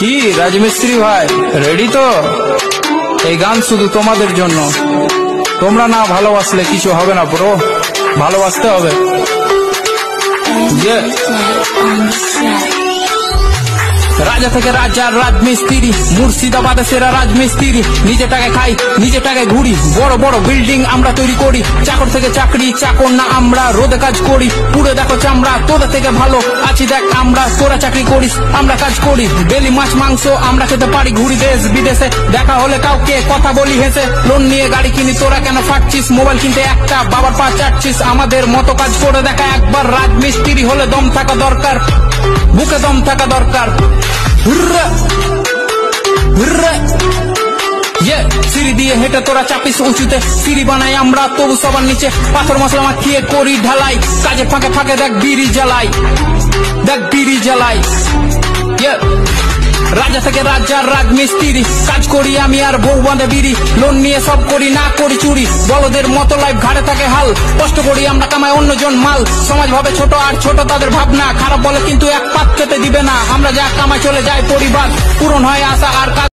কি রাজমিস্ত্রি ভাই রেডি তো? এই গান শুধু তোমাদের জন্য। তোমরা না ভালোবাসলে কিছু হবে না ব্রো, ভালোবাসতে হবে। রাজা থেকে রাজা রাজমিস্ত্রি, মুর্শিদাবাদে সেরা রাজমিস্ত্রি। নিজে টাকা খাই নিজে টাকা ঘুরি, বড় বড় বিল্ডিং আমরা তৈরি করি। চাকর থেকে চাকরি, চাকর না আমরা, রোদে কাজ করি। পুরো দেখো চামড়া, তোদের থেকে ভালো আছি দেখ আমরা। তোরা চাকরি করিস আমরা কাজ করি, ডেলি মাছ মাংস আমরা খেতে পারি। ঘুরি দেশ বিদেশে, দেখা হলে কাউকে কথা বলি হেসে। লোন নিয়ে গাড়ি কিনি, তোরা কেন ফাটছিস? মোবাইল কিনতে একটা বাবার পা চাটছিস। আমাদের মতো কাজ করে দেখা একবার। রাজমিস্ত্রি হলে দম থাকা দরকার, বুকে দম থাকা দরকার। সিঁড়ি দিয়ে হেঁটে তোরা চাপিস উঁচুতে, সিঁড়ি বানাই আমরা তবু সবার নিচে। পাথর মশলা মাখিয়ে করি ঢালাই, কাজে ফাঁকে ফাঁকে দেখ বিড়ি জ্বালাই, দেখ বিড়ি জ্বালাই। রাজা থেকে রাজা রাজমিস্ত্রি, কাজ করি আমি আর বউ বাঁধে বিড়ি। লোন নিয়ে সব করি, না করি চুরি। বলদের মতো লাইফ ঘাড়ে থাকে হাল, কষ্ট করি আমরা কামাই অন্যজন মাল। সমাজ ভাবে ছোট আর ছোট তাদের ভাবনা, খারাপ বলে কিন্তু এক পাত খেতে দিবে না। আমরা যা কামাই চলে যায় পরিবার, পূরণ হয় আশা আর